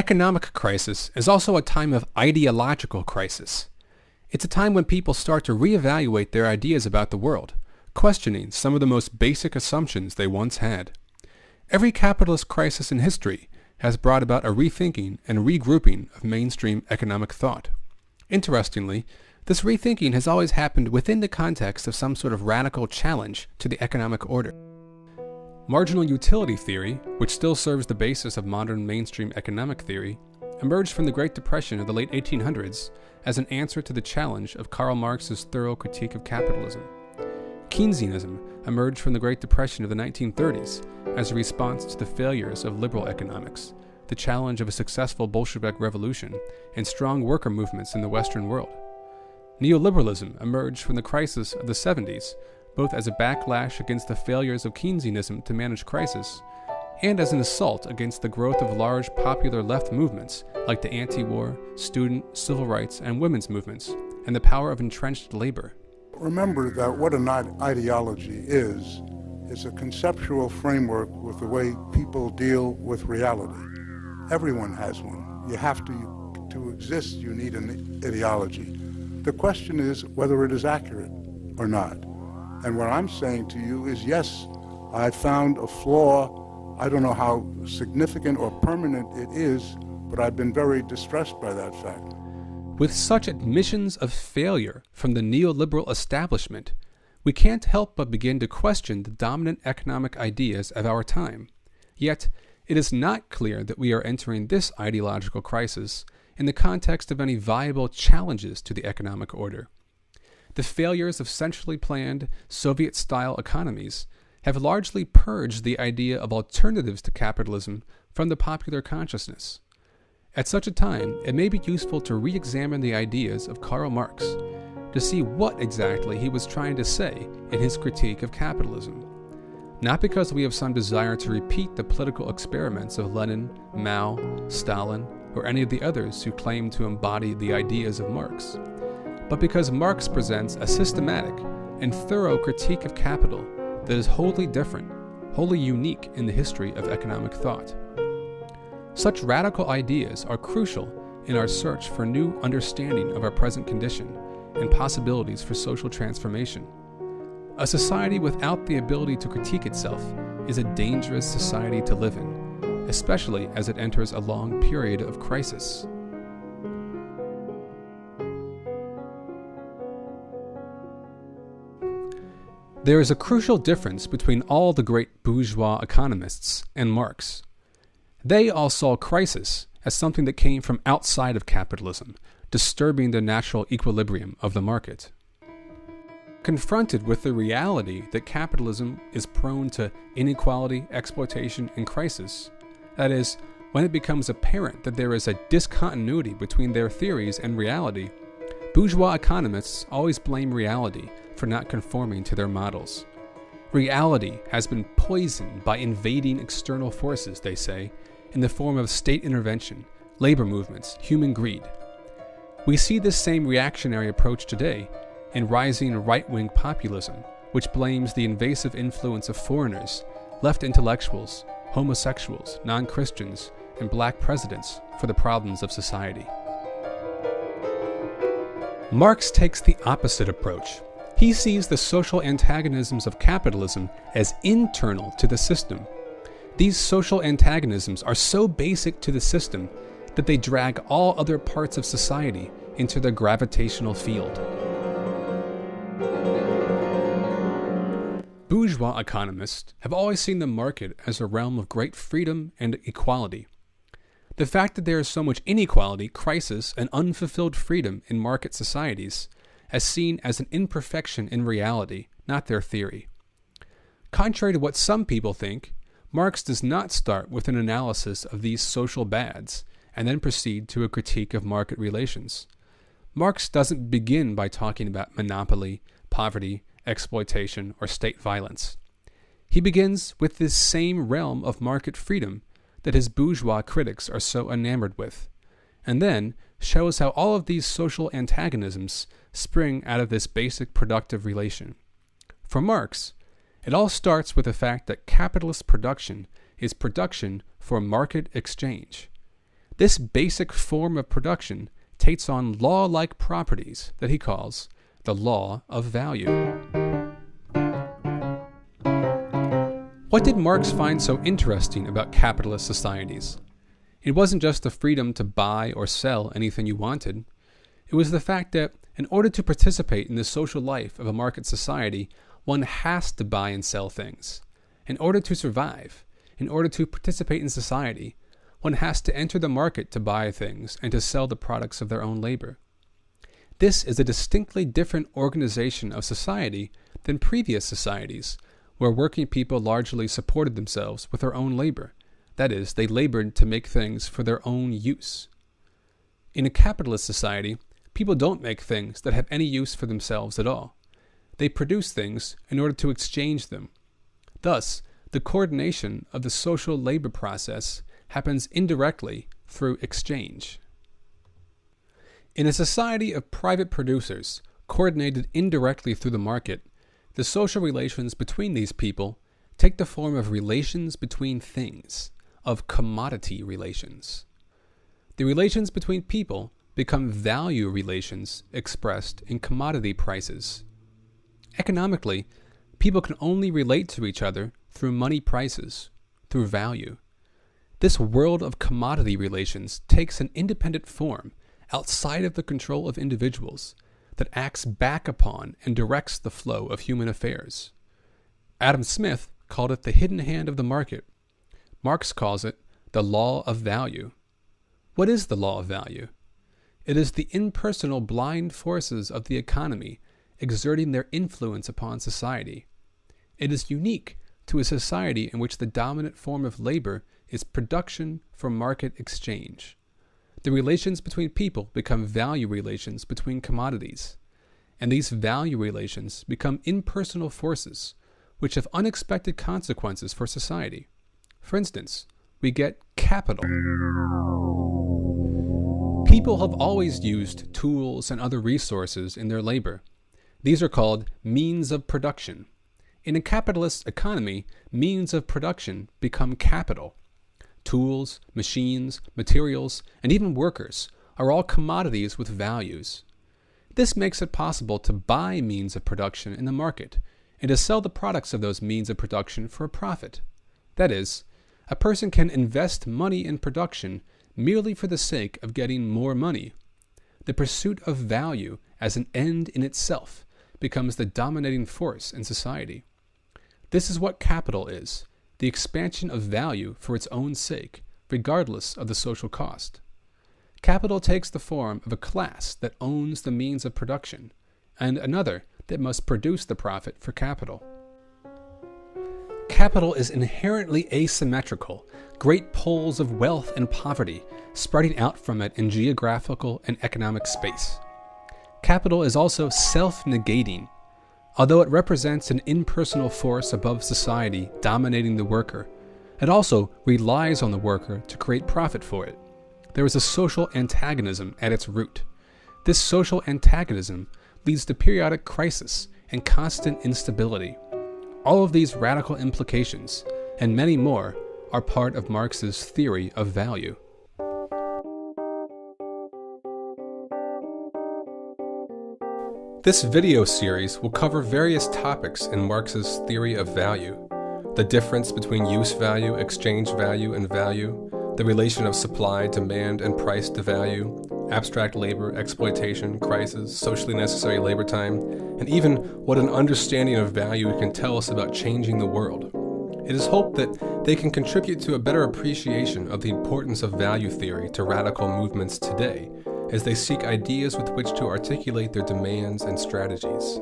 economic crisis is also a time of ideological crisis. It's a time when people start to reevaluate their ideas about the world, questioning some of the most basic assumptions they once had. Every capitalist crisis in history has brought about a rethinking and regrouping of mainstream economic thought. Interestingly, this rethinking has always happened within the context of some sort of radical challenge to the economic order. Marginal utility theory, which still serves the basis of modern mainstream economic theory, emerged from the Great Depression of the late 1800s as an answer to the challenge of Karl Marx's thorough critique of capitalism. Keynesianism emerged from the Great Depression of the 1930s as a response to the failures of liberal economics, the challenge of a successful Bolshevik revolution, and strong worker movements in the Western world. Neoliberalism emerged from the crisis of the 70s, both as a backlash against the failures of Keynesianism to manage crisis, and as an assault against the growth of large popular left movements like the anti-war, student, civil rights, and women's movements, and the power of entrenched labor. Remember that what an ideology is a conceptual framework with the way people deal with reality. Everyone has one. You have to exist, you need an ideology. The question is whether it is accurate or not. And what I'm saying to you is, yes, I found a flaw. I don't know how significant or permanent it is, but I've been very distressed by that fact. With such admissions of failure from the neoliberal establishment, we can't help but begin to question the dominant economic ideas of our time. Yet, it is not clear that we are entering this ideological crisis in the context of any viable challenges to the economic order. The failures of centrally planned Soviet-style economies have largely purged the idea of alternatives to capitalism from the popular consciousness. At such a time, it may be useful to re-examine the ideas of Karl Marx to see what exactly he was trying to say in his critique of capitalism. Not because we have some desire to repeat the political experiments of Lenin, Mao, Stalin, or any of the others who claim to embody the ideas of Marx, but because Marx presents a systematic and thorough critique of capital that is wholly different, wholly unique in the history of economic thought. Such radical ideas are crucial in our search for new understanding of our present condition and possibilities for social transformation. A society without the ability to critique itself is a dangerous society to live in, especially as it enters a long period of crisis. There is a crucial difference between all the great bourgeois economists and Marx. They all saw crisis as something that came from outside of capitalism, disturbing the natural equilibrium of the market. Confronted with the reality that capitalism is prone to inequality, exploitation, and crisis, that is, when it becomes apparent that there is a discontinuity between their theories and reality, bourgeois economists always blame reality for not conforming to their models. Reality has been poisoned by invading external forces, they say, in the form of state intervention, labor movements, human greed. We see this same reactionary approach today in rising right-wing populism, which blames the invasive influence of foreigners, left intellectuals, homosexuals, non-Christians, and black presidents for the problems of society. Marx takes the opposite approach. He sees the social antagonisms of capitalism as internal to the system. These social antagonisms are so basic to the system that they drag all other parts of society into their gravitational field. Bourgeois economists have always seen the market as a realm of great freedom and equality. The fact that there is so much inequality, crisis, and unfulfilled freedom in market societies is seen as an imperfection in reality, not their theory. Contrary to what some people think, Marx does not start with an analysis of these social bads and then proceed to a critique of market relations. Marx doesn't begin by talking about monopoly, poverty, exploitation, or state violence. He begins with this same realm of market freedom that his bourgeois critics are so enamored with, and then shows how all of these social antagonisms spring out of this basic productive relation. For Marx, it all starts with the fact that capitalist production is production for market exchange. This basic form of production takes on law-like properties that he calls the law of value. What did Marx find so interesting about capitalist societies? It wasn't just the freedom to buy or sell anything you wanted. It was the fact that in order to participate in the social life of a market society, one has to buy and sell things. In order to survive, in order to participate in society, one has to enter the market to buy things and to sell the products of their own labor. This is a distinctly different organization of society than previous societies, where working people largely supported themselves with their own labor. That is, they labored to make things for their own use. In a capitalist society, people don't make things that have any use for themselves at all. They produce things in order to exchange them. Thus, the coordination of the social labor process happens indirectly through exchange. In a society of private producers, coordinated indirectly through the market, the social relations between these people take the form of relations between things, of commodity relations. The relations between people become value relations expressed in commodity prices. Economically, people can only relate to each other through money prices, through value. This world of commodity relations takes an independent form outside of the control of individuals that acts back upon and directs the flow of human affairs. Adam Smith called it the hidden hand of the market. Marx calls it the law of value. What is the law of value? It is the impersonal blind forces of the economy exerting their influence upon society. It is unique to a society in which the dominant form of labor is production for market exchange. The relations between people become value relations between commodities, and these value relations become impersonal forces which have unexpected consequences for society. For instance, we get capital. People have always used tools and other resources in their labor. These are called means of production. In a capitalist economy, means of production become capital. Tools, machines, materials, and even workers are all commodities with values. This makes it possible to buy means of production in the market and to sell the products of those means of production for a profit. That is, a person can invest money in production merely for the sake of getting more money. The pursuit of value as an end in itself becomes the dominating force in society. This is what capital is, the expansion of value for its own sake, regardless of the social cost. Capital takes the form of a class that owns the means of production, and another that must produce the profit for capital. Capital is inherently asymmetrical, great poles of wealth and poverty spreading out from it in geographical and economic space. Capital is also self-negating. Although it represents an impersonal force above society dominating the worker, it also relies on the worker to create profit for it. There is a social antagonism at its root. This social antagonism leads to periodic crisis and constant instability. All of these radical implications, and many more, are part of Marx's theory of value. This video series will cover various topics in Marx's theory of value: the difference between use value, exchange value, and value, the relation of supply, demand, and price to value, abstract labor, exploitation, crisis, socially necessary labor time, and even what an understanding of value can tell us about changing the world. It is hoped that they can contribute to a better appreciation of the importance of value theory to radical movements today, as they seek ideas with which to articulate their demands and strategies.